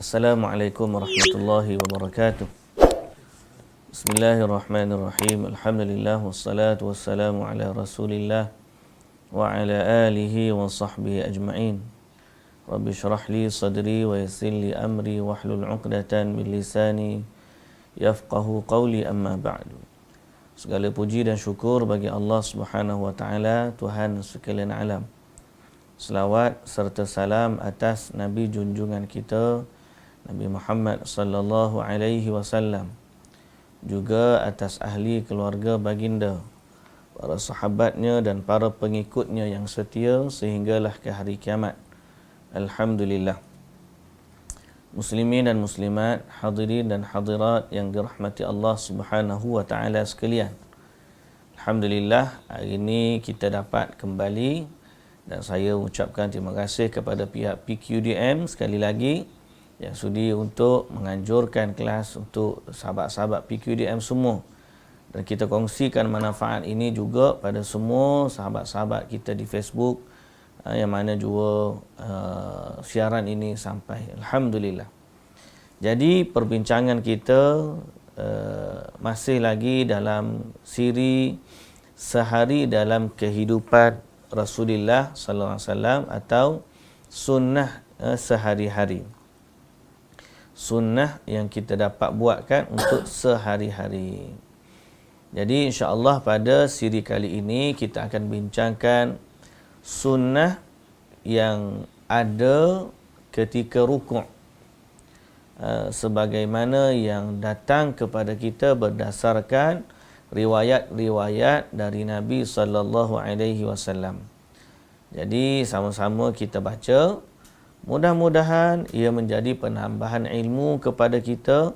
Assalamualaikum warahmatullahi wabarakatuh. Bismillahirrahmanirrahim. Alhamdulillah wassalatu wassalamu ala Rasulillah wa ala alihi wa sahbihi ajma'in. Rabbi syrah li sadri wa yassir li amri wahlul 'uqdatan min lisani yafqahu qawli, amma ba'du. Segala puji dan syukur bagi Allah Subhanahu wa taala, Tuhan sekalian alam. Selawat serta salam atas Nabi junjungan kita Nabi Muhammad sallallahu alaihi wasallam, juga atas ahli keluarga baginda, para sahabatnya dan para pengikutnya yang setia sehinggalah ke hari kiamat. Alhamdulillah. Muslimin dan muslimat, hadirin dan hadirat yang dirahmati Allah Subhanahu wa taala sekalian. Alhamdulillah, hari ini kita dapat kembali, dan saya ucapkan terima kasih kepada pihak PQDM sekali lagi yang sudi untuk menganjurkan kelas untuk sahabat-sahabat PQDM semua, dan kita kongsikan manfaat ini juga pada semua sahabat-sahabat kita di Facebook yang mana juga siaran ini sampai. Alhamdulillah. Jadi perbincangan kita masih lagi dalam siri sehari dalam kehidupan Rasulullah sallallahu alaihi wasallam atau sunnah sehari-hari. Sunnah yang kita dapat buatkan untuk sehari-hari. Jadi insya-Allah pada siri kali ini kita akan bincangkan sunnah yang ada ketika rukuk, sebagaimana yang datang kepada kita berdasarkan riwayat-riwayat dari Nabi sallallahu alaihi wasallam. Jadi sama-sama kita baca. Mudah-mudahan ia menjadi penambahan ilmu kepada kita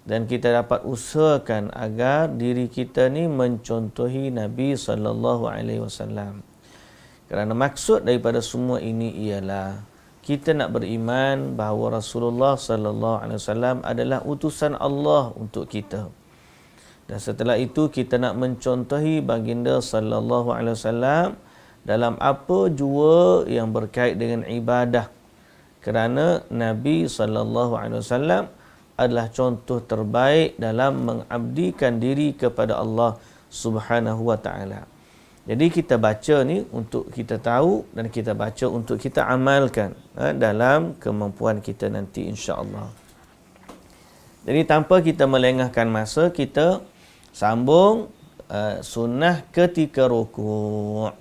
dan kita dapat usahakan agar diri kita ni mencontohi Nabi sallallahu alaihi wasallam. Kerana maksud daripada semua ini ialah kita nak beriman bahawa Rasulullah sallallahu alaihi wasallam adalah utusan Allah untuk kita. Dan setelah itu kita nak mencontohi baginda sallallahu alaihi wasallam dalam apa jua yang berkait dengan ibadah. Kerana Nabi sallallahu alaihi wasallam adalah contoh terbaik dalam mengabdikan diri kepada Allah Subhanahu wa taala. Jadi kita baca ni untuk kita tahu dan kita baca untuk kita amalkan dalam kemampuan kita nanti insya-Allah. Jadi tanpa kita melengahkan masa, kita sambung sunnah ketika rukuk.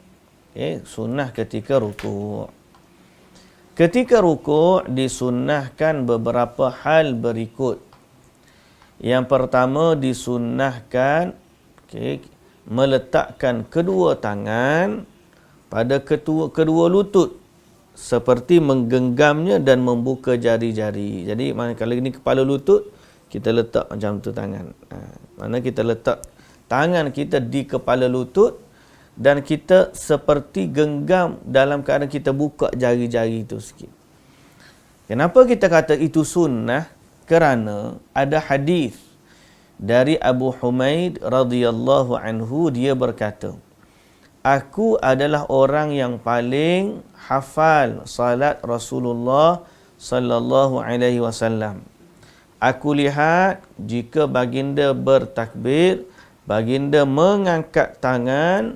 Okey, sunnah ketika rukuk. Ketika rukuk disunnahkan beberapa hal berikut. Yang pertama disunnahkan meletakkan kedua tangan pada kedua lutut seperti menggenggamnya dan membuka jari-jari. Jadi kalau ini kepala lutut, kita letak macam tu tangan. Mana kita letak tangan kita di kepala lutut dan kita seperti genggam dalam keadaan kita buka jari-jari itu sikit. Kenapa kita kata itu sunnah? Kerana ada hadis dari Abu Humaid radhiyallahu anhu, dia berkata, aku adalah orang yang paling hafal salat Rasulullah sallallahu alaihi wasallam. Aku lihat jika baginda bertakbir, baginda mengangkat tangan,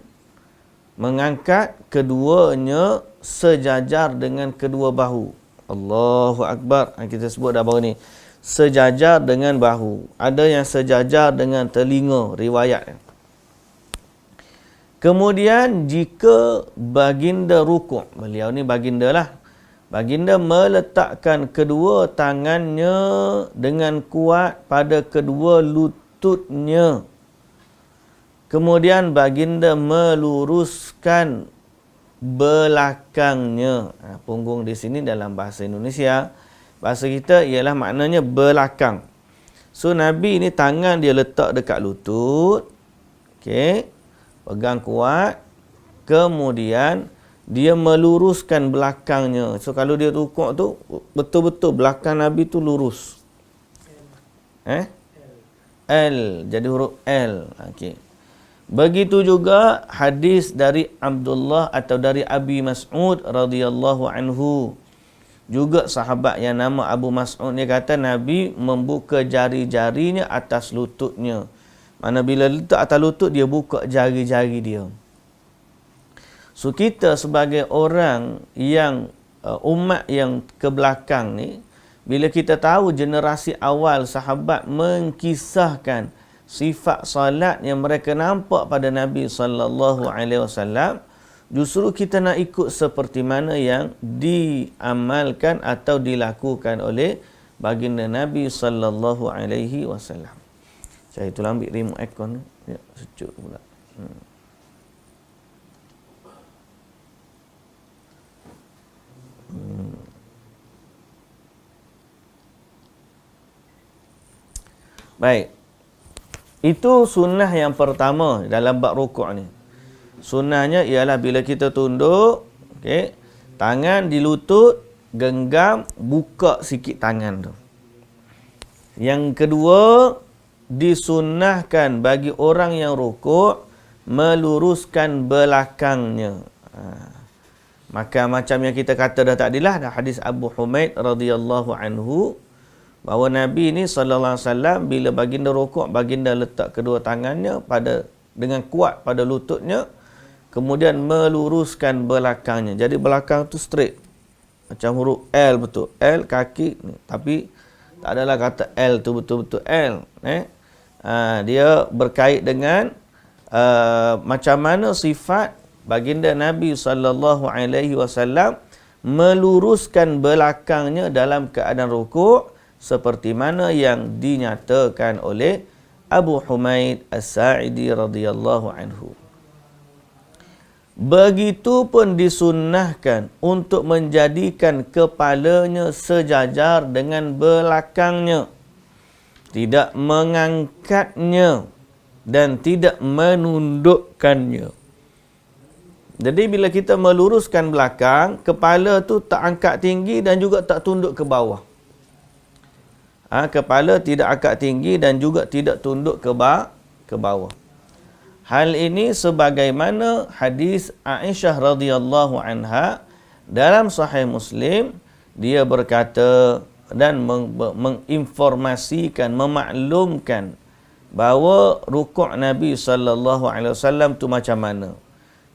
mengangkat keduanya sejajar dengan kedua bahu. Allahu Akbar. Kita sebut dah baru ni. Sejajar dengan bahu. Ada yang sejajar dengan telinga, riwayat. Kemudian jika baginda rukuk, beliau ni baginda lah, baginda meletakkan kedua tangannya dengan kuat pada kedua lututnya. Kemudian baginda meluruskan belakangnya. Punggung di sini dalam bahasa Indonesia, bahasa kita ialah maknanya belakang. So Nabi ni tangan dia letak dekat lutut. Okey. Pegang kuat. Kemudian dia meluruskan belakangnya. So kalau dia rukuk tu betul-betul belakang Nabi tu lurus. L. Jadi huruf L. Okey. Begitu juga hadis dari Abdullah atau dari Abi Mas'ud radhiyallahu anhu. juga sahabat yang nama Abu Mas'ud ni kata Nabi membuka jari-jarinya atas lututnya. Mana bila letak atas lutut, dia buka jari-jari dia. So kita sebagai orang yang umat yang ke belakang ni, bila kita tahu generasi awal sahabat mengkisahkan sifat salat yang mereka nampak pada Nabi sallallahu alaihi wasallam, justru kita nak ikut seperti mana yang diamalkan atau dilakukan oleh baginda Nabi sallallahu alaihi wasallam. Saya itulah ambil remote aircon ni. Ya, sejuk pula. Baik. Itu sunnah yang pertama dalam bab rukuk ni. Sunnahnya ialah bila kita tunduk, okey, tangan di lutut, genggam, buka sikit tangan tu. Yang kedua, disunnahkan bagi orang yang rukuk meluruskan belakangnya. Maka macam yang kita kata dah tadilah, dah hadis Abu Humaid radhiyallahu anhu, bahawa Nabi ni sallallahu alaihi wasallam bila baginda rukuk, baginda letak kedua tangannya dengan kuat pada lututnya, kemudian meluruskan belakangnya. Jadi belakang tu straight. Macam huruf L betul. L kaki ni. Tapi tak adalah kata L tu betul-betul L. Dia berkait dengan macam mana sifat baginda Nabi sallallahu alaihi wasallam meluruskan belakangnya dalam keadaan rukuk, seperti mana yang dinyatakan oleh Abu Humaid As-Sa'idi radhiyallahu anhu. Begitupun disunnahkan untuk menjadikan kepalanya sejajar dengan belakangnya, tidak mengangkatnya dan tidak menundukkannya. Jadi bila kita meluruskan belakang, kepala tu tak angkat tinggi dan juga tak tunduk ke bawah. Kepala tidak angkat tinggi dan juga tidak tunduk ke bawah. Hal ini sebagaimana hadis Aisyah radhiyallahu anha dalam Sahih Muslim, dia berkata dan menginformasikan, memaklumkan bahawa rukuk Nabi sallallahu alaihi wasallam tu macam mana.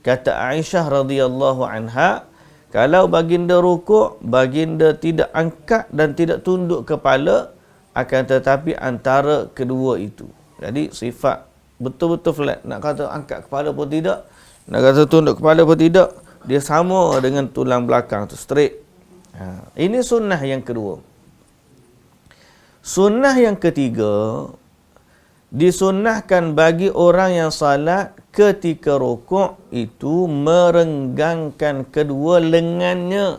Kata Aisyah radhiyallahu anha, kalau baginda rukuk, baginda tidak angkat dan tidak tunduk kepala, akan tetapi antara kedua itu. Jadi sifat betul-betul flat. Nak kata angkat kepala pun tidak, nak kata tunduk kepala pun tidak, dia sama dengan tulang belakang tu, straight. Ini sunnah yang kedua. Sunnah yang ketiga, disunnahkan bagi orang yang salat ketika rukuk itu merenggangkan kedua lengannya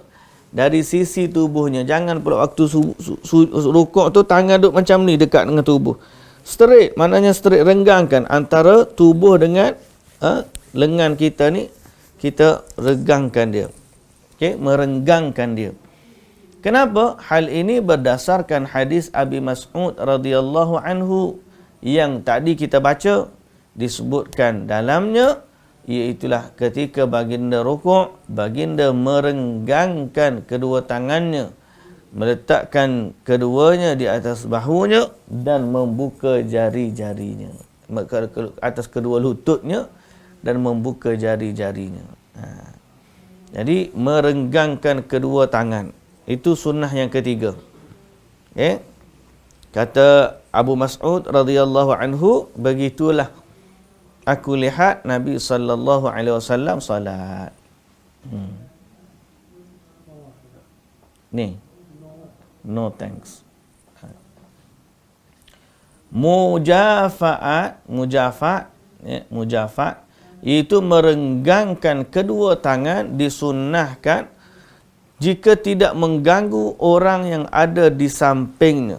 dari sisi tubuhnya. Jangan pula waktu rukuk tu tangan duduk macam ni dekat dengan tubuh. Straight, maknanya straight, renggangkan antara tubuh dengan lengan kita ni, kita regangkan dia. Okey, merenggangkan dia. Kenapa? Hal ini berdasarkan hadis Abi Mas'ud radhiyallahu anhu yang tadi kita baca, disebutkan dalamnya, iaitulah ketika baginda rukuk, baginda merenggangkan kedua tangannya, meletakkan keduanya di atas bahunya dan membuka jari-jarinya atas kedua lututnya dan membuka jari-jarinya. Jadi merenggangkan kedua tangan, itu sunnah yang ketiga. Okay? Kata Abu Mas'ud radhiyallahu anhu, begitulah aku lihat Nabi sallallahu alaihi wasallam salat. Ni. No thanks. Mujafa'at itu merenggangkan kedua tangan, disunnahkan jika tidak mengganggu orang yang ada di sampingnya.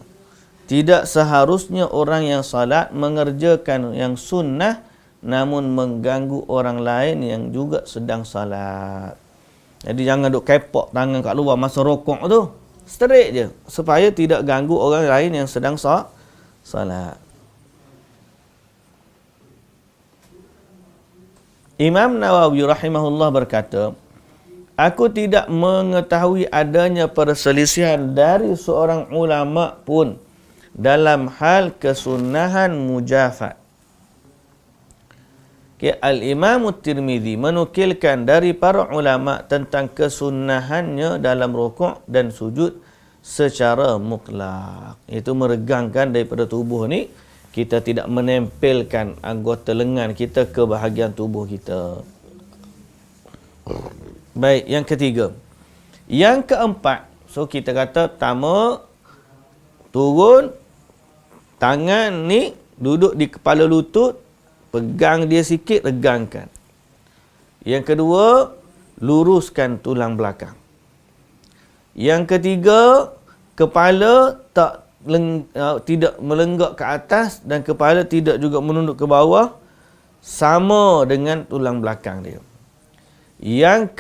Tidak seharusnya orang yang salat mengerjakan yang sunnah namun mengganggu orang lain yang juga sedang salat. Jadi jangan duk kepok tangan kat luar masa rokok tu. Straight je supaya tidak ganggu orang lain yang sedang salat. Imam Nawawi rahimahullah berkata, Aku tidak mengetahui adanya perselisihan dari seorang ulama pun dalam hal kesunahan mujafat. Al-Imam Tirmizi menukilkan dari para ulama tentang kesunahannya dalam rukuk dan sujud secara mutlak. Itu meregangkan daripada tubuh ni, kita tidak menempelkan anggota lengan kita ke bahagian tubuh kita. Baik, yang ketiga. Yang keempat, so kita kata pertama, turun, tangan ni duduk di kepala lutut, pegang dia sikit, regangkan. Yang kedua, luruskan tulang belakang. Yang ketiga, kepala tidak melenggak ke atas dan kepala tidak juga menunduk ke bawah, sama dengan tulang belakang dia. Yang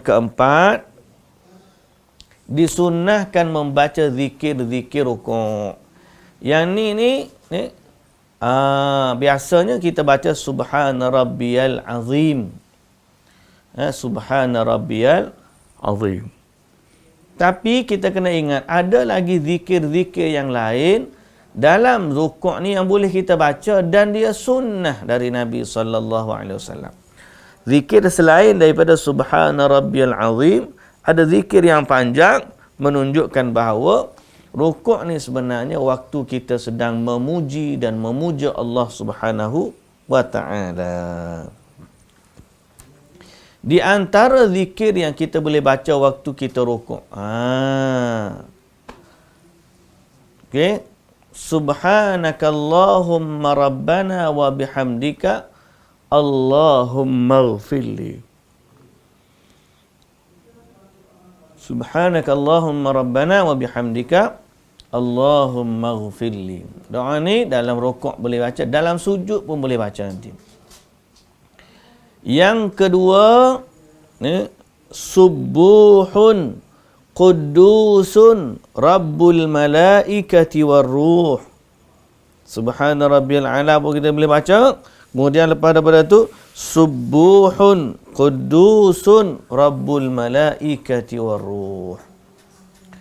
keempat, disunnahkan membaca zikir-zikir rukuk. Yang ni biasanya kita baca Subhana Rabbiyal Azim. Subhana Rabbiyal Azim. Tapi kita kena ingat, ada lagi zikir-zikir yang lain dalam rukuk ni yang boleh kita baca dan dia sunnah dari Nabi SAW. Zikir selain daripada Subhana Rabbiyal Azim, ada zikir yang panjang menunjukkan bahawa rukuk ni sebenarnya waktu kita sedang memuji dan memuja Allah Subhanahu wa Ta'ala. Di antara zikir yang kita boleh baca waktu kita rukuk. Okey. Subhanakallahumma rabbana wa bihamdika Allahumma ighfirli. Subhanakallahumma rabbana wa bihamdika Allahumma ighfirli. Doa ni dalam rukuk boleh baca, dalam sujud pun boleh baca nanti. Yang kedua, ni subuhun qudusun rabbul malaikati warruh. Subhana rabbiyal a'la pun kita boleh baca. Kemudian lepas daripada tu, subuhun qudusun rabbul malaikati warruh.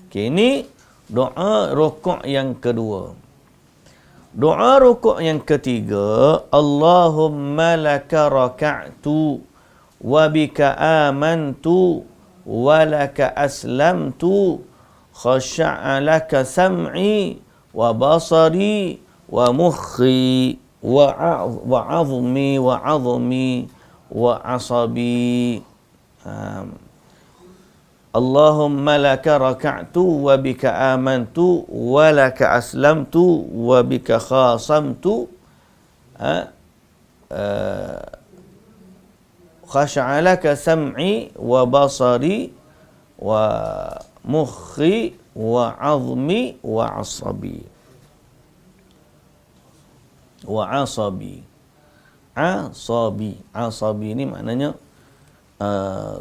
Okay, ini doa rukuk yang kedua. Doa rukuk yang ketiga, Allahumma laka raka'tu wa bika amantu wa laka aslamtu khasha'a laka sam'i wa basari wa mukhi wa azmi wa azmi wa asabi. Allahumma laka raka'tu wa bika amantu wa laka aslamtu wa bika khasamtu khasha'a laka sam'i wa basari wa mukhi wa azmi wa asabi. Wa asabi. Asabi ni maknanya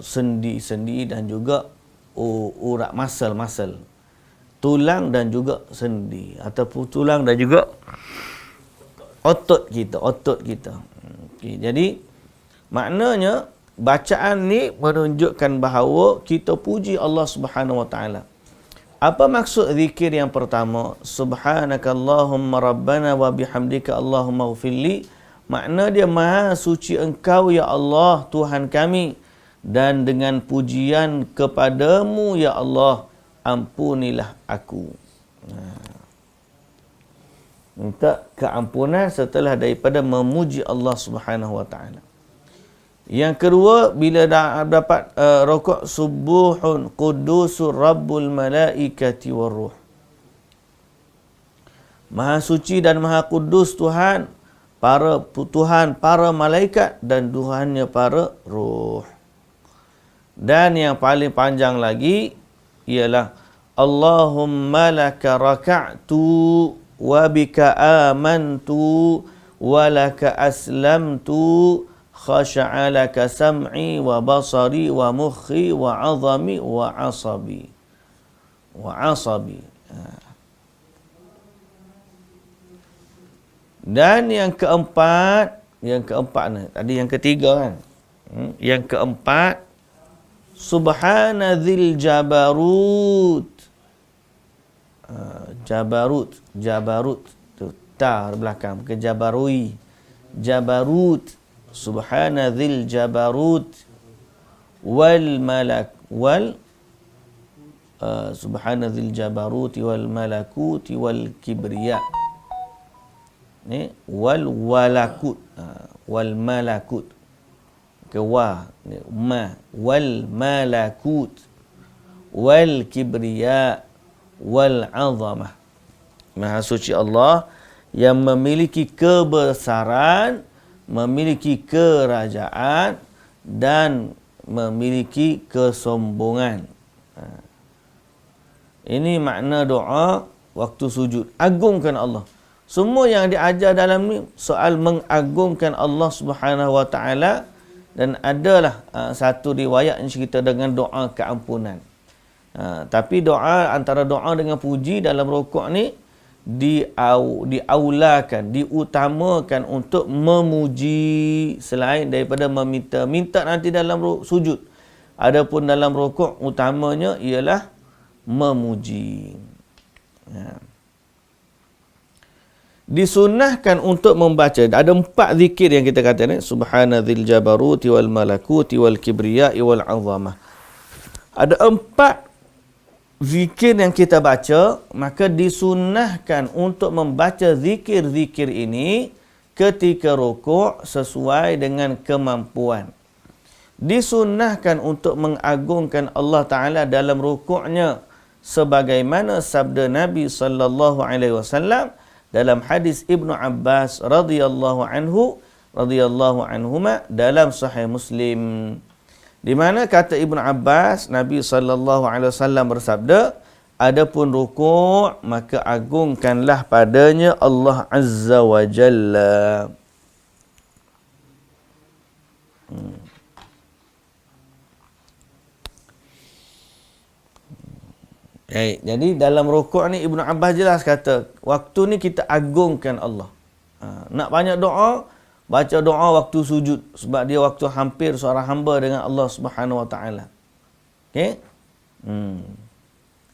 sendi-sendi dan juga urat masal-masal. Tulang dan juga sendi, ataupun tulang dan juga otot kita. Okay, jadi maknanya bacaan ni menunjukkan bahawa kita puji Allah Subhanahu wa taala. Apa maksud zikir yang pertama? Subhanakallahumma rabbana wa bihamdika Allahumma ighfirli. Makna dia, maha suci engkau ya Allah Tuhan kami, dan dengan pujian kepadamu ya Allah, ampunilah aku. Minta keampunan setelah daripada memuji Allah Subhanahu wa taala. Yang kedua, bila dah dapat rukuk, subuhun qudusur rabbul malaikati warruh. Maha suci dan maha kudus Tuhan para malaikat dan Tuhannya para ruh. Dan yang paling panjang lagi ialah Allahumma laka raka'tu wa bika amantu wa laka aslamtu khasha'a laka sam'i wa basari wa mukhi wa azami wa asabi. Dan yang keempat ni, tadi yang ketiga kan. Yang keempat, Subhanadzil Jabarut. Jabarut tu ta di belakang, bukan Jabarui. Jabarut. Subhanadzil Jabarut wal malak wal Subhanadzil Jabaruti wal malakuti wal kibriya. Ni wal walakut, wal malakut ke wa ni ma wal malakut wal kibriya wal azamah. Maha suci Allah yang memiliki kebesaran, memiliki kerajaan dan memiliki kesombongan. Ini makna doa waktu sujud. Agungkan Allah. Semua yang diajar dalam ni soal mengagungkan Allah Subhanahu Wa Taala, dan adalah satu riwayat yang cerita dengan doa keampunan. Tapi doa, antara doa dengan puji dalam rukuk ni diaulakan, diutamakan untuk memuji selain daripada meminta. Minta nanti dalam sujud. Adapun dalam rukuk utamanya ialah memuji. Disunnahkan untuk membaca. Ada 4 zikir yang kita kata ni. Subhanadzil Jabaruti wal malakuti wal kibriya'i wal azamah. Ada 4 zikir yang kita baca, maka disunnahkan untuk membaca zikir-zikir ini ketika rukuk sesuai dengan kemampuan. Disunnahkan untuk mengagungkan Allah Ta'ala dalam rukuknya, sebagaimana sabda Nabi sallallahu alaihi wasallam dalam hadis Ibnu Abbas radhiyallahu anhuma dalam Sahih Muslim, di mana kata Ibnu Abbas, Nabi sallallahu alaihi wasallam bersabda, adapun rukuk maka agungkanlah padanya Allah Azza wa Jalla. Jadi dalam rukuk ni Ibnu Abbas jelas kata, waktu ni kita agungkan Allah. Nak banyak doa, baca doa waktu sujud, sebab dia waktu hampir seorang hamba dengan Allah Subhanahu Wa Taala. Okey?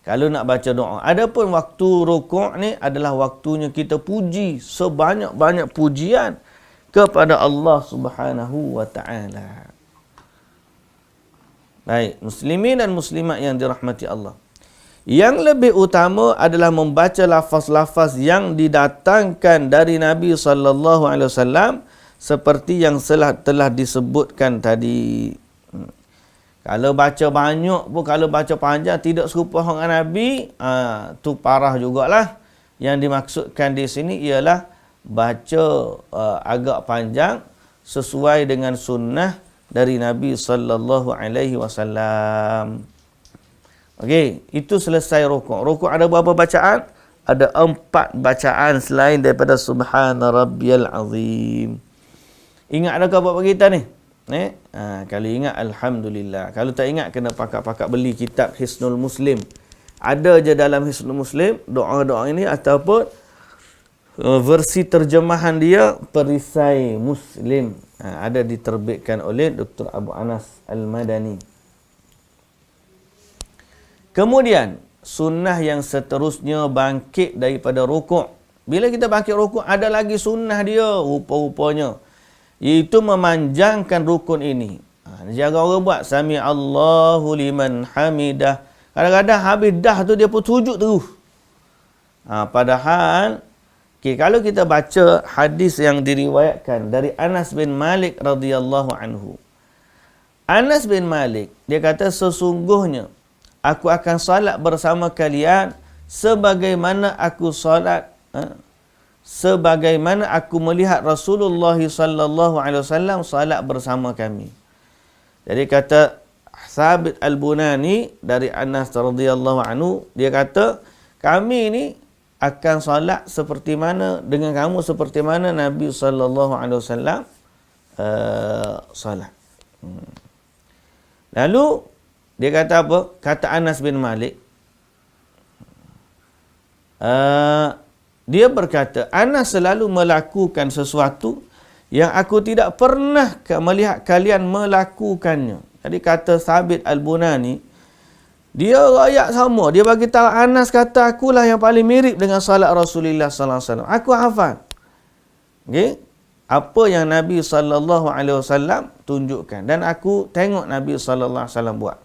Kalau nak baca doa. Adapun waktu rukuk ni adalah waktunya kita puji sebanyak-banyak pujian kepada Allah Subhanahu Wa Taala. Baik, muslimin dan muslimat yang dirahmati Allah. Yang lebih utama adalah membaca lafaz-lafaz yang didatangkan dari Nabi sallallahu alaihi wasallam seperti yang telah disebutkan tadi. Kalau baca banyak pun, kalau baca panjang tidak serupa dengan Nabi, tu parah jugalah. Yang dimaksudkan di sini ialah baca agak panjang sesuai dengan sunnah dari Nabi sallallahu alaihi wasallam. Okey, itu selesai rukuk. Rukuk ada berapa bacaan? Ada 4 bacaan selain daripada Subhana Rabbiyal Azim. Ingat ada ke apa kita ni? Kalau ingat, Alhamdulillah. Kalau tak ingat, kena pakak-pakak beli kitab Hisnul Muslim. Ada je dalam Hisnul Muslim doa-doa ini, ataupun versi terjemahan dia Perisai Muslim. Ada diterbitkan oleh Dr. Abu Anas Al-Madani. Kemudian, sunnah yang seterusnya bangkit daripada rukuk. Bila kita bangkit rukuk, ada lagi sunnah dia rupa-rupanya, iaitu memanjangkan rukun ini. Jangan orang buat Sami Allahu liman hamidah. Kadang-kadang habis dah tu dia pun sujud terus. Padahal, kalau kita baca hadis yang diriwayatkan dari Anas bin Malik radhiyallahu anhu. Anas bin Malik, dia kata, sesungguhnya aku akan salat bersama kalian sebagaimana aku salat, sebagaimana aku melihat Rasulullah sallallahu alaihi wasallam salat bersama kami. Jadi kata Thabit Al-Bunani dari Anas radhiyallahu anhu, dia kata, kami ni akan salat seperti mana dengan kamu, seperti mana Nabi sallallahu alaihi wasallam salat. Lalu dia kata apa? Kata Anas bin Malik, dia berkata, Anas selalu melakukan sesuatu yang aku tidak pernah melihat kalian melakukannya. Jadi kata Sabit Al-Bunani, dia rakyat sama. Dia bagi tahu Anas kata akulah yang paling mirip dengan salat Rasulullah sallallahu alaihi wasallam. Aku hafal. Okey? Apa yang Nabi sallallahu alaihi wasallam tunjukkan dan aku tengok Nabi sallallahu alaihi wasallam buat.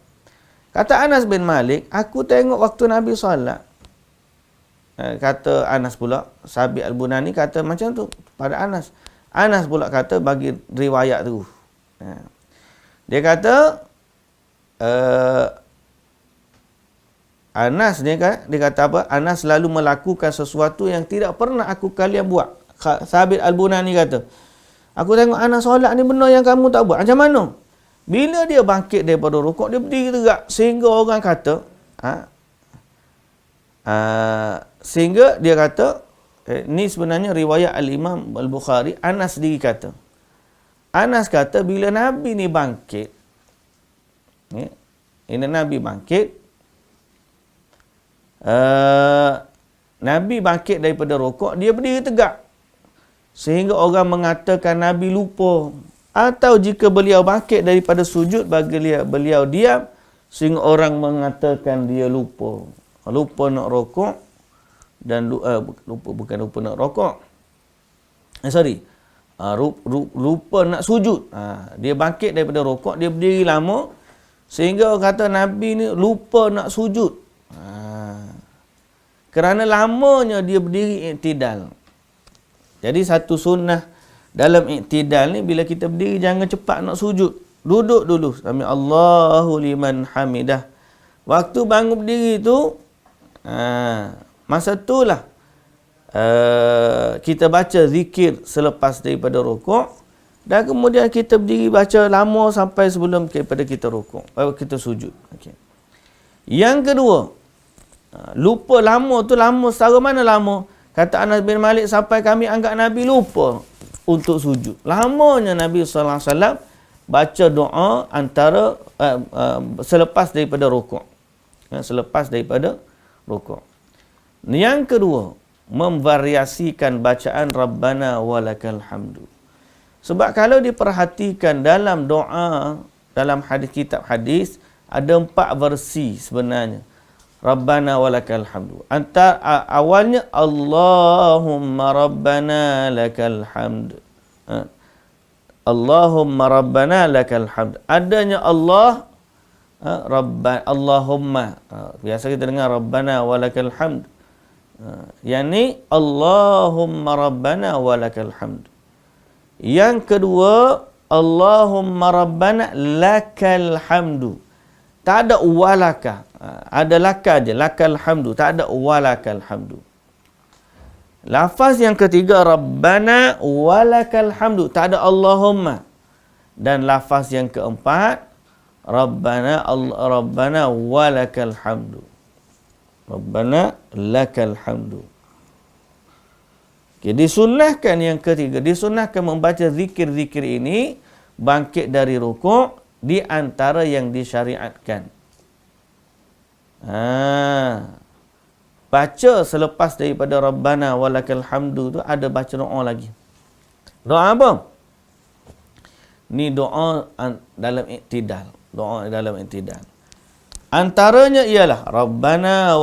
Kata Anas bin Malik, aku tengok waktu Nabi solat. Kata Anas pula, Sabit Al-Bunani kata macam tu pada Anas. Anas pula kata bagi riwayat tu. Dia kata Anas dia kata apa? Anas selalu melakukan sesuatu yang tidak pernah aku kalian buat. Sabit Al-Bunani kata, aku tengok Anas solat ni benda yang kamu tak buat. Macam mana? Bila dia bangkit daripada rukuk, dia berdiri tegak sehingga orang kata sehingga dia kata ni sebenarnya riwayat Al-Imam Al-Bukhari. Anas sendiri kata, Anas kata bila Nabi ni bangkit, ini Nabi bangkit, Nabi bangkit daripada rukuk, dia berdiri tegak sehingga orang mengatakan Nabi lupa. Atau jika beliau bangkit daripada sujud, bagi beliau diam sehingga orang mengatakan dia lupa. Lupa nak rokok dan bukan lupa nak rokok. Lupa nak sujud. Dia bangkit daripada rokok, dia berdiri lama sehingga orang kata Nabi ni lupa nak sujud. Kerana lamanya dia berdiri iktidal. Jadi satu sunnah dalam iktidal ni, bila kita berdiri jangan cepat nak sujud. Duduk dulu. Sami Allahu liman hamidah. Waktu bangun berdiri tu, masa itulah kita baca zikir selepas daripada rukuk. Dan kemudian kita berdiri baca lama sampai sebelum daripada kita rukuk. Kita sujud. Okay. Yang kedua, lupa lama tu lama. Setara mana lama? Kata Anas bin Malik, sampai kami anggap Nabi lupa untuk sujud. Lamanya Nabi sallallahu alaihi wasallam baca doa antara selepas daripada rukuk. Selepas daripada rukuk. Yang kedua, memvariasikan bacaan Rabbana walakal hamdu. Sebab kalau diperhatikan dalam doa, dalam hadis, kitab hadis, ada 4 versi sebenarnya. Rabbana walakal hamdu. Awalnya Allahumma Rabbana lakal hamd. Allahumma Rabbana lakal hamd. Adanya Allah, Allahumma. Biasa kita dengar Rabbana walakal hamd. Yang ni Allahumma Rabbana walakal hamd. Yang kedua, Allahumma Rabbana lakal hamdu. Tak ada walaka. Ada laka je, lakal hamdu. Tak ada walakal hamdu. Lafaz yang ketiga, Rabbana walakal hamdu. Tak ada Allahumma. Dan lafaz yang keempat, Rabbana walakal hamdu. Rabbana lakal hamdu. Okay, disunnahkan yang ketiga, disunnahkan membaca zikir-zikir ini bangkit dari rukuk di antara yang disyariatkan. Baca selepas daripada Rabbana walakal hamdu tu ada baca doa lagi. Doa apa? Ni doa dalam iktidal. Doa dalam iktidal. Antaranya ialah Rabbana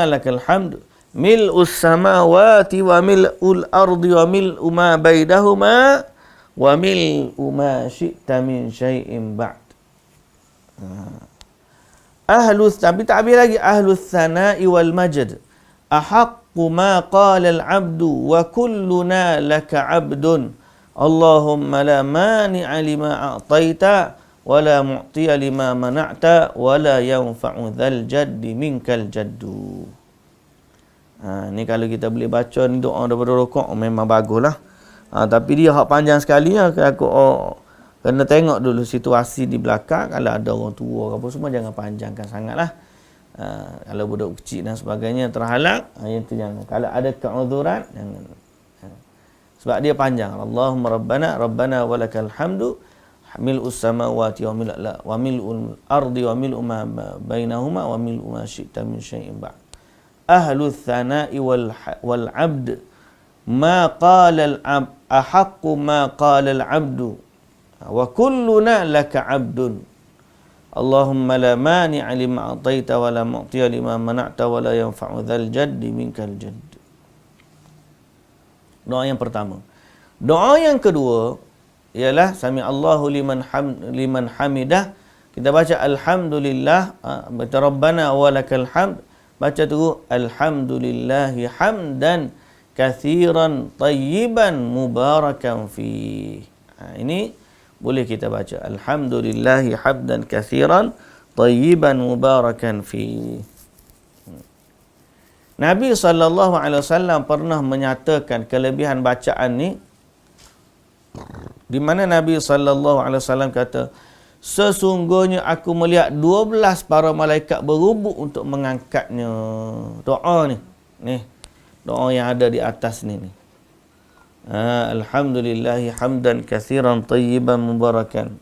lakal hamdu mil'us samawati wa mil'ul ardi wa mil'u ma bainahuma wa mil'u ma syi'ta min syai'in ba'd. Tapi tak habis lagi. Ahlus sana'i wal majd ahaqqu ma qala al-'abdu wa kulluna laka 'abdun. Allahumma la mani'a lima a'taita wa la mu'tiya lima mana'ta wa la yanfa'u dzal jaddi minkal jaddu. Ni kalau kita boleh baca ni doa daripada rukuk memang baguslah. Tapi dia hak panjang sekali lah. Aku kena tengok dulu situasi di belakang. Kalau ada orang tua apa semua jangan panjangkan sangatlah. Kalau budak kecil dan sebagainya terhalang, itu jangan. Kalau ada keuzuran jangan. Sebab dia panjang. Allahumma Rabbana walakal hamdu mil'us samawati wa mil'ul ardi wa mil'u ma bainahuma wa mil'u ma syi'ta min syai'in ba'd. Ahlus thana'i wal 'abd ma qala al-'abd ahaqqu ma qala al-'abdu wa kulluna laka 'abdun. Allahumma la mani'a lima a'taita wa la mu'tiya lima mana'ta wa la yanfa'u dzal jaddi minkal jadd. Doa yang pertama. Doa yang kedua ialah sami Allahu liman hamidah. Kita baca alhamdulillah, baca rabbana walakal hamd. Baca tu alhamdulillahi hamdan kathiran tayyiban mubarakan fi. Ini boleh kita baca alhamdulillahi hamdan kathiran tayyiban mubarakan fi. Nabi SAW pernah menyatakan kelebihan bacaan ni, di mana Nabi SAW kata, sesungguhnya aku melihat 12 para malaikat berubuk untuk mengangkatnya. Doa ni. Doa yang ada di atas ni. Alhamdulillahi hamdan kathiran tayyiban mubarakan.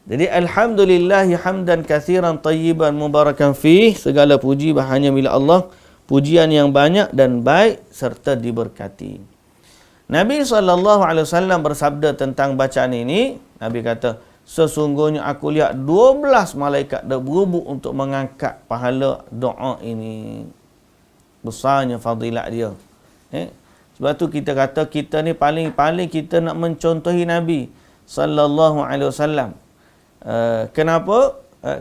Jadi alhamdulillahi hamdan kathiran tayyiban mubarakan fi, segala puji hanya milik Allah, pujian yang banyak dan baik serta diberkati. Nabi SAW bersabda tentang bacaan ini. Nabi kata, sesungguhnya aku lihat 12 malaikat berubuk untuk mengangkat pahala doa ini. Besarnya fadilat dia. Sebab tu kita kata kita ni paling kita nak mencontohi Nabi SAW. Kenapa?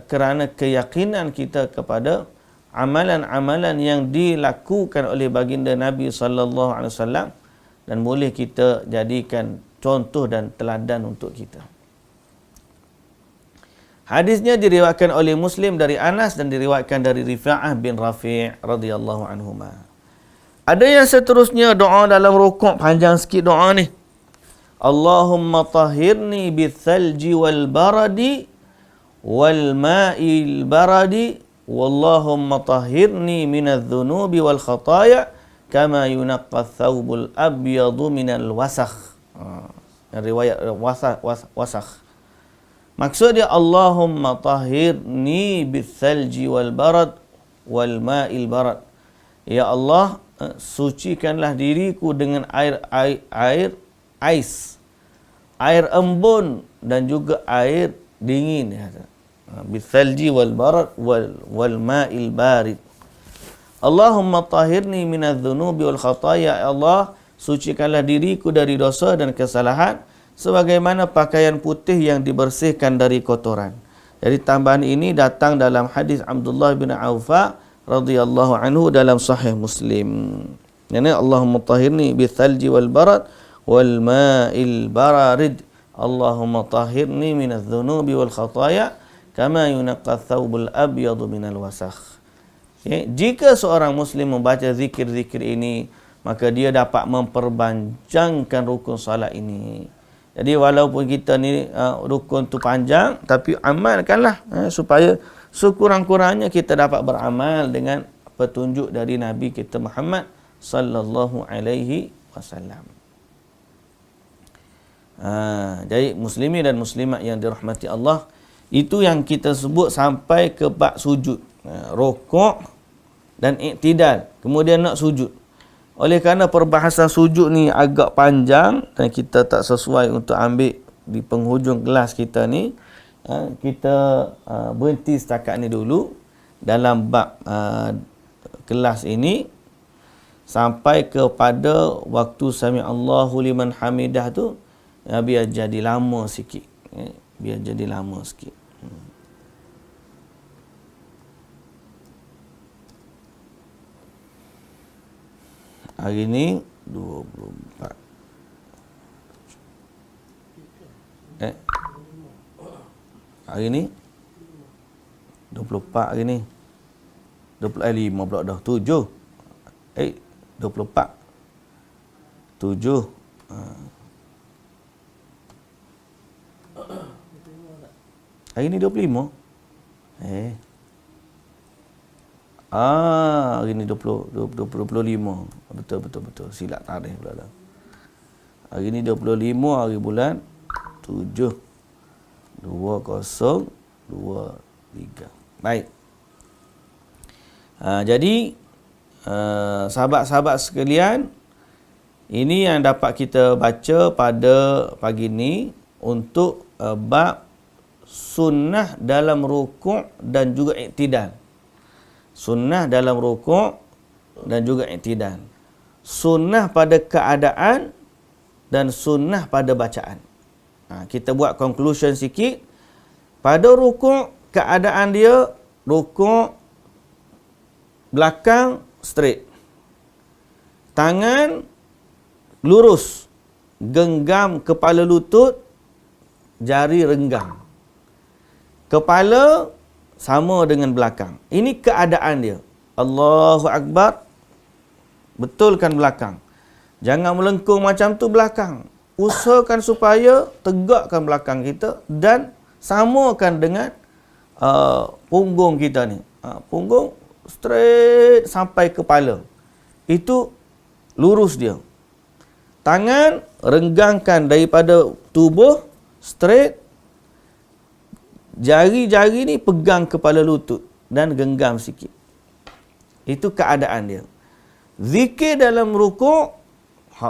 Kerana keyakinan kita kepada amalan-amalan yang dilakukan oleh baginda Nabi SAW dan boleh kita jadikan contoh dan teladan untuk kita. Hadisnya diriwayatkan oleh Muslim dari Anas dan diriwayatkan dari Rifa'ah bin Rafi' radhiyallahu anhuma. Ada yang seterusnya doa dalam rukuk, panjang sikit doa ni. Allahumma tahhirni bithalji wal baradi wal ma'il baradi wallahumma tahhirni minadh dhunubi wal khataya kama yunaqqa thawbul abyadu minal wasakh. Riwayat wasakh. Maksudnya Allahumma tahhirni bithalji wal barad wal ma'il barad. Ya Allah, sucikanlah diriku dengan air embun dan juga air dingin. Bithalji wal barad wal ma'il barid. Allahumma tahhirni minadh dhunubi wal khataya. Ya Allah, sucikanlah diriku dari dosa dan kesalahan sebagaimana pakaian putih yang dibersihkan dari kotoran. Jadi tambahan ini datang dalam hadis Abdullah bin Aufa radhiyallahu anhu dalam sahih Muslim. Yani Allahumma tahhirni bithalji wal barad wal ma'il barid. Allahumma tahhirni minadh dhunubi wal khataya kama yunaqqa thawbul abyadu minal wasakh. Jika seorang muslim membaca zikir-zikir ini, maka dia dapat memperpanjangkan rukun salat ini. Jadi walaupun kita ni rukun tu panjang, tapi amalkanlah supaya sekurang-kurangnya kita dapat beramal dengan petunjuk dari Nabi kita Muhammad sallallahu alaihi wasallam. Jadi muslimin dan muslimat yang dirahmati Allah, itu yang kita sebut sampai ke bab sujud, rukuk dan iktidal, kemudian nak sujud. Oleh kerana perbahasan sujud ni agak panjang dan kita tak sesuai untuk ambil di penghujung kelas kita ni, kita berhenti setakat ni dulu dalam bab kelas ini sampai kepada waktu sami Allahu liman hamidah tu, biar jadi lama sikit, biar jadi lama sikit. Hari ni 24. Hari ni 24 hari ni. 25 pula dah. 7. 24. 7. Hari ni 25. Hari ni 25. Betul. Silap tarikh pula dah. Hari ni 25 hari bulan 7. 2023. Baik. Jadi sahabat-sahabat sekalian, ini yang dapat kita baca pada pagi ini untuk bab sunnah dalam rukuk dan juga iktidal. Sunnah dalam rukuk dan juga iktidal. Sunnah pada keadaan dan sunnah pada bacaan. Kita buat conclusion sikit. Pada rukuk, keadaan dia rukuk belakang straight, tangan lurus, genggam kepala lutut, jari renggang, kepala sama dengan belakang. Ini keadaan dia. Allahu Akbar, betulkan belakang. Jangan melengkung macam tu belakang. Usahakan supaya tegakkan belakang kita dan samakan dengan punggung kita ni. Punggung straight sampai kepala. Itu lurus dia. Tangan renggangkan daripada tubuh straight. Jari-jari ni pegang kepala lutut dan genggam sikit. Itu keadaan dia. Zikir dalam rukuk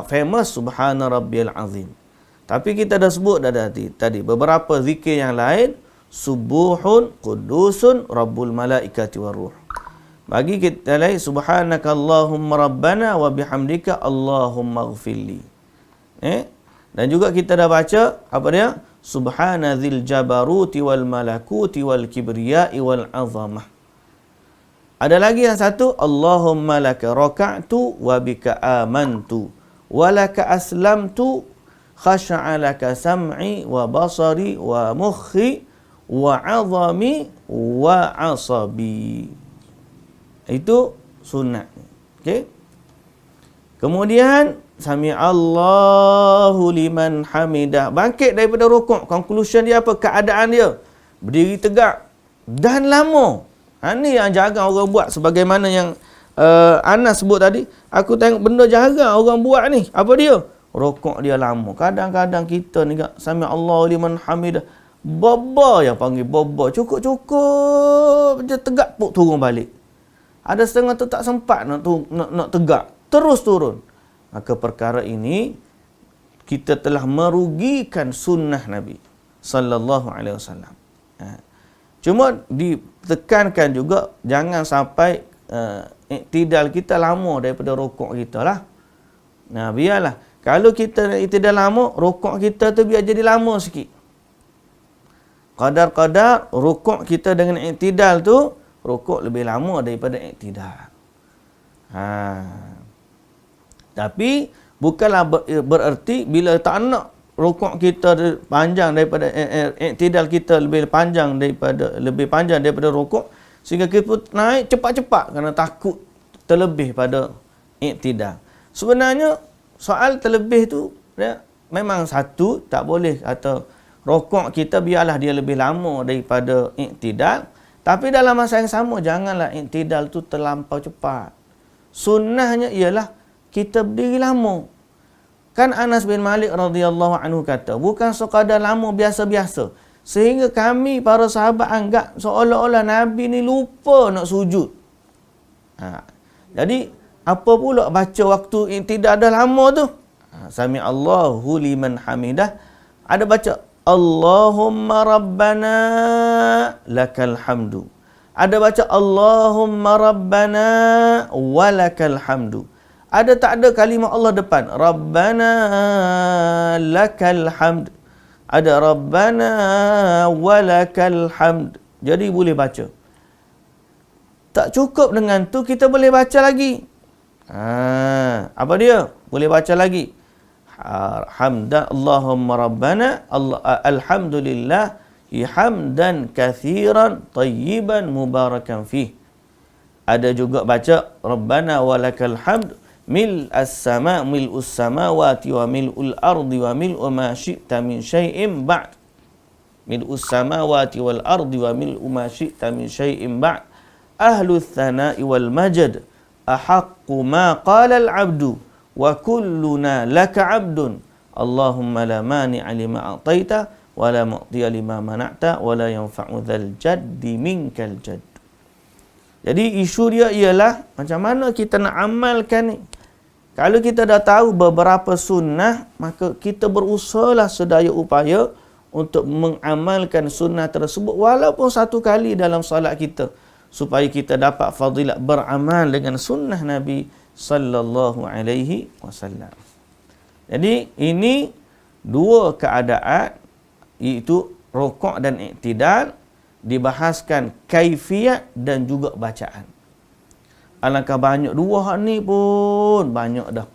famous subhana rabbiyal azim. Tapi kita dah sebut tadi beberapa zikir yang lain, subuhun qudusun rabbul malaikati waruh. Bagi kita lain, subhanaka Allahumma rabbana wa bihamdika Allahumma ghfirli. Dan juga kita dah baca apa dia? Subhana dzil jabaruti wal malakuti wal kibriyai wal azamah. Ada lagi yang satu, Allahumma laka raka'tu wa bika amantu wa laka aslamtu khasha'a laka sam'i wa basari wa mukhi wa azami wa asabi. Itu sunat. Okey. Kemudian sami Allahu liman hamidah. Bangkit daripada rukuk. Conclusion dia apa? Keadaan dia berdiri tegak dan lama. Ini yang jarang orang buat, sebagaimana yang Anas sebut tadi. Aku tengok benda jarang orang buat ni. Apa dia? Rukuk dia lama. Kadang-kadang kita ni sami Allahu liman hamidah, baba yang panggil baba, cukup-cukup dia tegak pun turun balik. Ada setengah tu tak sempat nak tegak, terus turun. Maka perkara ini kita telah merugikan sunnah Nabi sallallahu alaihi wasallam. Cuma ditekankan juga jangan sampai iktidal kita lama daripada rukuk kita lah. Biarlah. Kalau kita iktidal lama, rukuk kita tu biar jadi lama sikit. Qadar-qadar rukuk kita dengan iktidal tu, rukuk lebih lama daripada iktidal. Tapi bukanlah bererti bila tak nak rukuk kita panjang daripada iktidal kita lebih panjang daripada rukuk, sehingga kita naik cepat-cepat kerana takut terlebih pada iktidal. Sebenarnya soal terlebih tu memang satu, tak boleh kata rukuk kita biarlah dia lebih lama daripada iktidal, tapi dalam masa yang sama janganlah iktidal tu terlampau cepat. Sunnahnya ialah kita berdiri lama. Kan Anas bin Malik radhiyallahu anhu kata, bukan sekadar lama biasa-biasa, sehingga kami para sahabat anggap seolah-olah Nabi ni lupa nak sujud. Jadi apa pula baca waktu tidak ada lama tu? Sami Allahu liman hamidah. Ada baca Allahumma rabbana lakal hamdu. Ada baca Allahumma rabbana walakal hamdu. Ada tak ada kalimah Allah depan? Rabbana lakal hamd. Ada Rabbana walakal hamd. Jadi boleh baca. Tak cukup dengan tu, kita boleh baca lagi. Apa dia? Boleh baca lagi. Hamdan Allahumma rabbana alhamdulillah hamdan kathiran tayyiban mubarakan fih. Ada juga baca Rabbana walakal hamd mil'us samawati wa mil'ul ardi wa mil'u ma syi'ta min syai'in ba'd. Mil'us samawati wal ardi wa mil'u ma syi'ta min syai'in ba'd. Ahlus thana'i wal majd ahaqqu ma qala al 'abdu wa kulluna laka 'abdun. Allahumma la mani'a lima a'taita wa la mu'tiya lima mana'ta wa la yanfa'u dzal jaddi minkal jadd. Jadi isu dia ialah macam mana kita nak amalkan ni. Kalau kita dah tahu beberapa sunnah, maka kita berusahalah sedaya upaya untuk mengamalkan sunnah tersebut walaupun satu kali dalam solat kita, supaya kita dapat fadilat beramal dengan sunnah Nabi sallallahu alaihi wasallam. Jadi ini dua keadaan, iaitu rukuk dan i'tidal, dibahaskan kaifiat dan juga bacaan. Alangkah banyak dua hak ni pun banyak dah.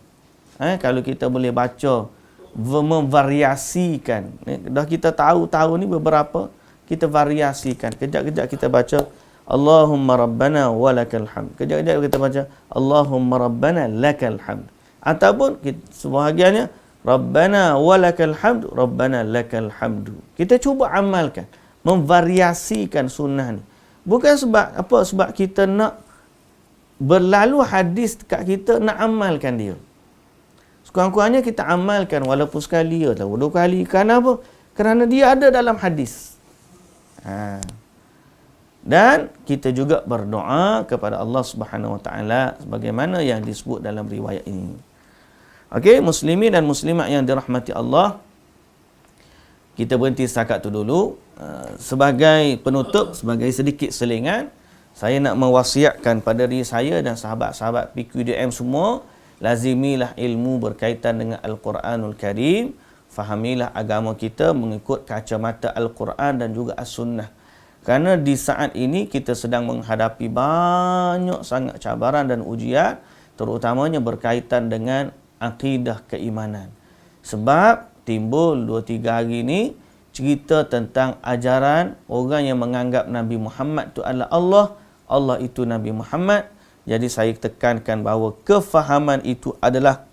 Kalau kita boleh baca, memvariasikan. Dah kita tahu ni beberapa, kita variasikan. Kejap-kejap kita baca Allahumma rabbana walakal hamd. Kejap-kejap kita baca Allahumma rabbana lakal hamd. Ataupun sebahagiannya Rabbana walakal hamd, Rabbana lakal hamdu. Kita cuba amalkan, memvariasikan sunnah ni. Bukan sebab apa? Sebab kita nak berlalu hadis dekat kita, nak amalkan dia. Sekurang-kurangnya kita amalkan walaupun sekali atau dua kali. Kenapa? Kerana dia ada dalam hadis. Dan kita juga berdoa kepada Allah Subhanahu Wa Taala sebagaimana yang disebut dalam riwayat ini. Okey, muslimin dan muslimat yang dirahmati Allah, kita berhenti setakat tu dulu. Sebagai penutup, sebagai sedikit selingan, saya nak mewasiatkan pada diri saya dan sahabat-sahabat PQDM semua, lazimilah ilmu berkaitan dengan Al-Quranul Karim. Fahamilah agama kita mengikut kacamata Al-Quran dan juga As-Sunnah. Kerana di saat ini kita sedang menghadapi banyak sangat cabaran dan ujian, terutamanya berkaitan dengan akidah keimanan. Sebab timbul 2-3 hari ini cerita tentang ajaran orang yang menganggap Nabi Muhammad itu adalah Allah, Allah itu Nabi Muhammad. Jadi saya tekankan bahawa kefahaman itu adalah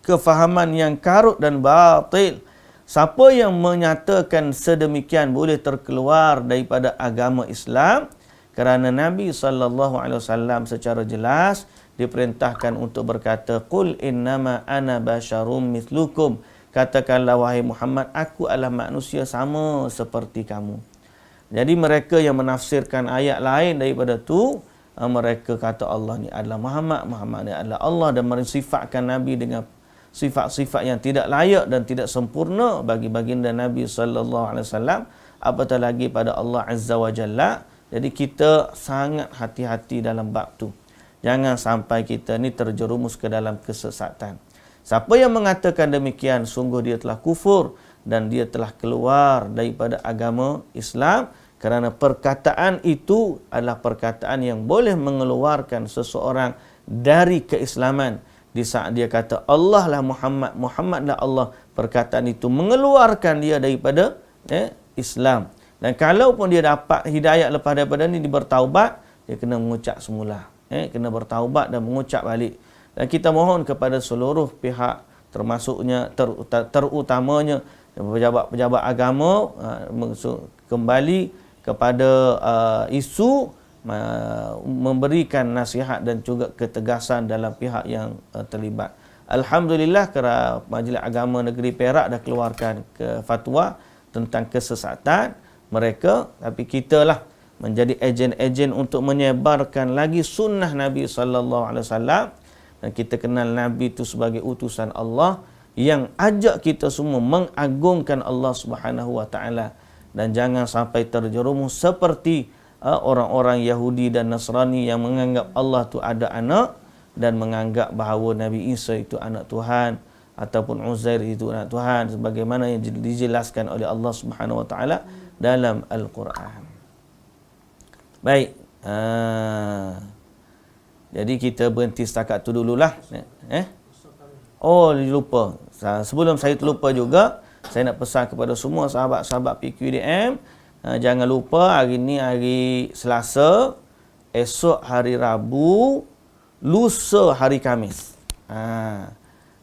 kefahaman yang karut dan batil. Siapa yang menyatakan sedemikian boleh terkeluar daripada agama Islam, kerana Nabi SAW secara jelas diperintahkan untuk berkata, Qul innama ana basyarum mithlukum. Katakanlah wahai Muhammad, aku adalah manusia sama seperti kamu. Jadi mereka yang menafsirkan ayat lain daripada tu, mereka kata Allah ni adalah Muhammad, Muhammad ni adalah Allah, dan mensifatkan Nabi dengan sifat-sifat yang tidak layak dan tidak sempurna bagi baginda Nabi SAW, apatah lagi pada Allah Azza wa Jalla. Jadi kita sangat hati-hati dalam bab tu. Jangan sampai kita ni terjerumus ke dalam kesesatan. Siapa yang mengatakan demikian, sungguh dia telah kufur dan dia telah keluar daripada agama Islam, kerana perkataan itu adalah perkataan yang boleh mengeluarkan seseorang dari keislaman. Di saat dia kata Allah lah Muhammad, Muhammad lah Allah, perkataan itu mengeluarkan dia daripada Islam. Dan kalaupun dia dapat hidayah lepas daripada ni, dia bertaubat, dia kena mengucap semula. Kena bertaubat dan mengucap balik. Dan kita mohon kepada seluruh pihak, termasuknya terutamanya pejabat-pejabat agama, kembali kepada isu memberikan nasihat dan juga ketegasan dalam pihak yang terlibat. Alhamdulillah, kerana Majlis Agama Negeri Perak dah keluarkan fatwa tentang kesesatan mereka, tapi kitalah menjadi ejen-ejen untuk menyebarkan lagi sunnah Nabi SAW. Dan kita kenal Nabi itu sebagai utusan Allah yang ajak kita semua mengagungkan Allah Subhanahu Wa Taala. Dan jangan sampai terjerumus seperti orang-orang Yahudi dan Nasrani yang menganggap Allah itu ada anak dan menganggap bahawa Nabi Isa itu anak Tuhan ataupun Uzair itu anak Tuhan, sebagaimana yang dijelaskan oleh Allah Subhanahu Wa Taala dalam Al-Quran. Baik. Jadi kita berhenti setakat tu dululah. Oh, lupa. Sebelum saya terlupa juga, saya nak pesan kepada semua sahabat-sahabat PQDM, jangan lupa hari ni hari Selasa, esok hari Rabu, lusa hari Khamis.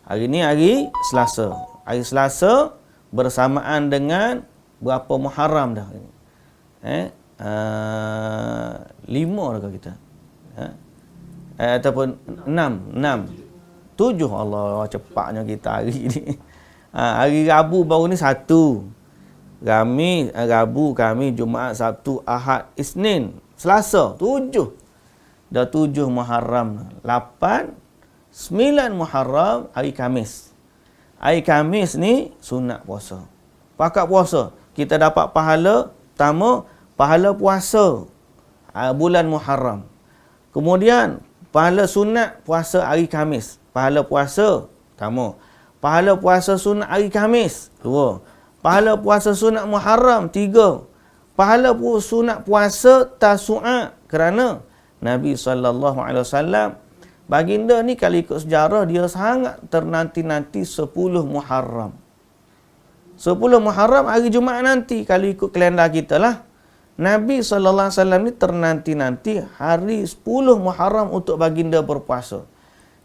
Hari ni hari Selasa. Hari Selasa bersamaan dengan berapa Muharram dah? 5 dah kita. Ataupun 6. 7. Allah, cepatnya kita hari ni. Hari Rabu baru ni 1. Rabu, Khamis, Jumaat, Sabtu, Ahad, Isnin, Selasa 7. dah 7 Muharram, 8, 9 Muharram, hari Khamis. Hari Khamis ni sunat puasa. Pakat puasa, kita dapat pahala pertama, pahala puasa bulan Muharram. Kemudian pahala sunat puasa hari Khamis. Pahala puasa pertama. Pahala puasa sunat hari Khamis 2. Pahala puasa sunat Muharram 3. Pahala sunat puasa Tasu'a, kerana Nabi SAW, baginda ni kalau ikut sejarah dia sangat ternanti-nanti 10 Muharram. 10 Muharram hari Jumaat nanti kalau ikut kalender kita lah. Nabi SAW ni ternanti-nanti hari 10 Muharram untuk baginda berpuasa.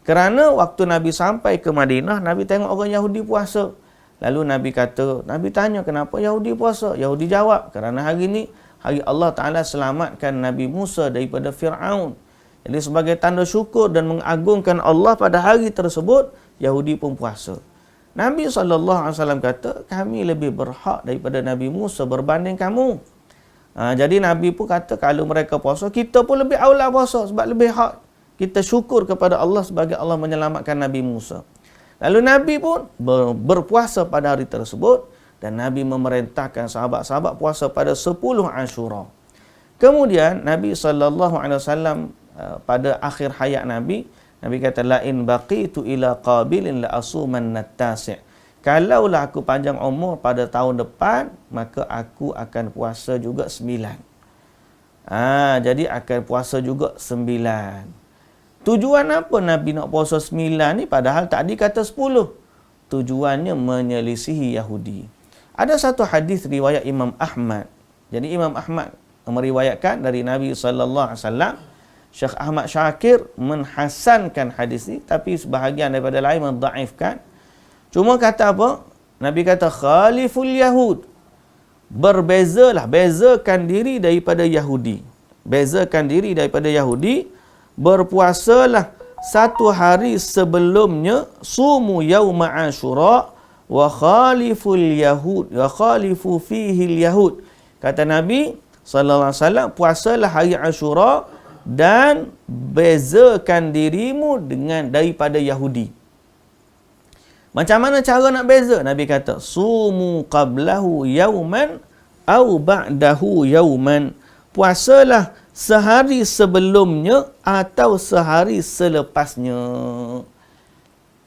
Kerana waktu Nabi sampai ke Madinah, Nabi tengok orang Yahudi puasa. Lalu Nabi kata, Nabi tanya kenapa Yahudi puasa? Yahudi jawab, kerana hari ni hari Allah Ta'ala selamatkan Nabi Musa daripada Fir'aun. Jadi sebagai tanda syukur dan mengagungkan Allah pada hari tersebut, Yahudi pun puasa. Nabi SAW kata, kami lebih berhak daripada Nabi Musa berbanding kamu. Jadi Nabi pun kata, kalau mereka puasa, kita pun lebih aula puasa sebab lebih hak. Kita syukur kepada Allah sebagai Allah menyelamatkan Nabi Musa. Lalu Nabi pun berpuasa pada hari tersebut dan Nabi memerintahkan sahabat-sahabat puasa pada 10 Ashura. Kemudian Nabi SAW pada akhir hayat Nabi kata, la in baqitu ila qabilin la asuman natasi'. Kalaulah aku panjang umur pada tahun depan, maka aku akan puasa juga 9. Jadi akan puasa juga 9. Tujuan apa Nabi nak puasa 9 ni padahal tadi kata 10? Tujuannya menyelisihi Yahudi. Ada satu hadis riwayat Imam Ahmad. Jadi Imam Ahmad meriwayatkan dari Nabi SAW. Syekh Ahmad Syakir menhasankan hadis ni, tapi sebahagian daripada lain mendhaifkan. Cuma kata apa? Nabi kata khaliful Yahud. Berbezalah, bezakan diri daripada Yahudi. Bezakan diri daripada Yahudi. Berpuasalah 1 hari sebelumnya, sumu yauma Ashura wa khaliful yahud wa khalifu fihi yahud. Kata Nabi SAW, puasalah hari Ashura dan bezakan dirimu daripada Yahudi. Macam mana cara nak beza? Nabi kata, sumu qablahu yauman au ba'dahu yauman. Puasalah sehari sebelumnya atau sehari selepasnya.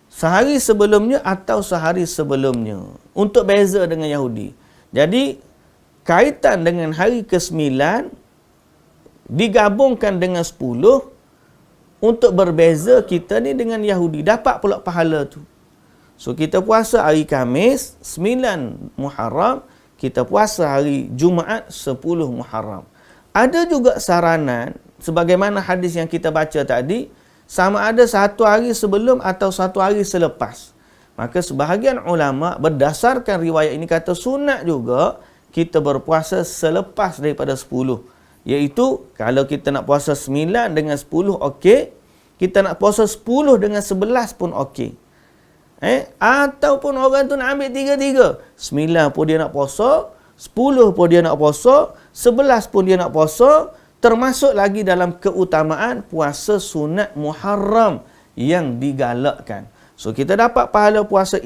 Sehari sebelumnya atau sehari sebelumnya. Untuk beza dengan Yahudi. Jadi, kaitan dengan hari ke-9 digabungkan dengan 10 untuk berbeza kita ni dengan Yahudi. Dapat pula pahala tu. So, kita puasa hari Khamis 9 Muharram. Kita puasa hari Jumaat 10 Muharram. Ada juga saranan, sebagaimana hadis yang kita baca tadi, sama ada 1 hari sebelum atau 1 hari selepas. Maka sebahagian ulama berdasarkan riwayat ini kata sunat juga kita berpuasa selepas daripada 10. Iaitu kalau kita nak puasa 9 dengan 10 okey, kita nak puasa 10 dengan 11 pun okey. Ataupun orang tu nak ambil 3-3. 9 pun dia nak puasa, 10 pun dia nak puasa, 11 pun dia nak puasa, termasuk lagi dalam keutamaan puasa sunat Muharram yang digalakkan. So kita dapat pahala puasa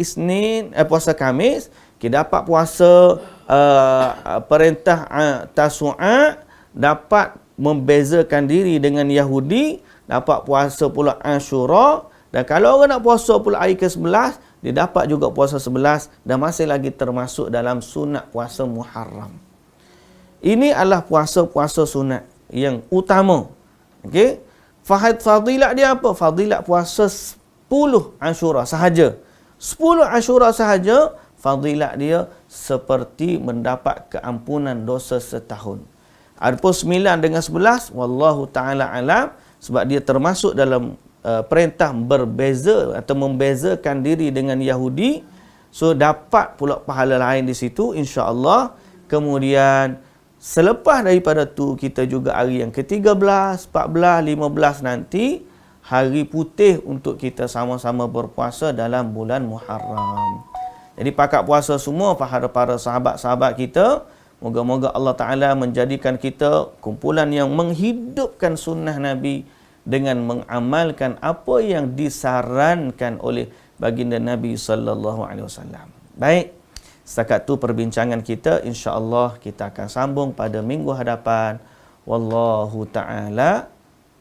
puasa Khamis, kita dapat puasa perintah Tasu'a, dapat membezakan diri dengan Yahudi, dapat puasa pula Ashura, dan kalau orang nak puasa pula hari ke-11, dia dapat juga puasa 11 dan masih lagi termasuk dalam sunat puasa Muharram. Ini adalah puasa-puasa sunat yang utama. Okey. Fadilat dia apa? Fadilat puasa 10 Ashura sahaja. 10 Ashura sahaja, fadilat dia seperti mendapat keampunan dosa setahun. Adapun 9 dengan 11, wallahu ta'ala alam, sebab dia termasuk dalam perintah berbeza atau membezakan diri dengan Yahudi. So dapat pula pahala lain di situ insya-Allah. Kemudian selepas daripada tu kita juga hari yang ke-13, 14, 15 nanti hari putih untuk kita sama-sama berpuasa dalam bulan Muharram. Jadi pakat puasa semua para sahabat-sahabat kita. Moga-moga Allah Ta'ala menjadikan kita kumpulan yang menghidupkan sunnah Nabi, dengan mengamalkan apa yang disarankan oleh baginda Nabi sallallahu alaihi wasallam. Baik, setakat tu perbincangan kita, insya-Allah kita akan sambung pada minggu hadapan. Wallahu taala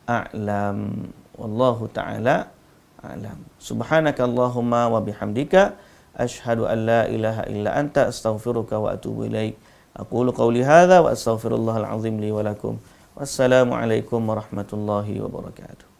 a'lam. Wallahu taala a'lam. Subhanakallahumma wa bihamdika asyhadu an la ilaha illa anta astaghfiruka wa atubu ilaik. Aqulu qawli hadza wa astaghfirullahal azim li wa lakum. Wassalamu alaikum warahmatullahi wabarakatuh.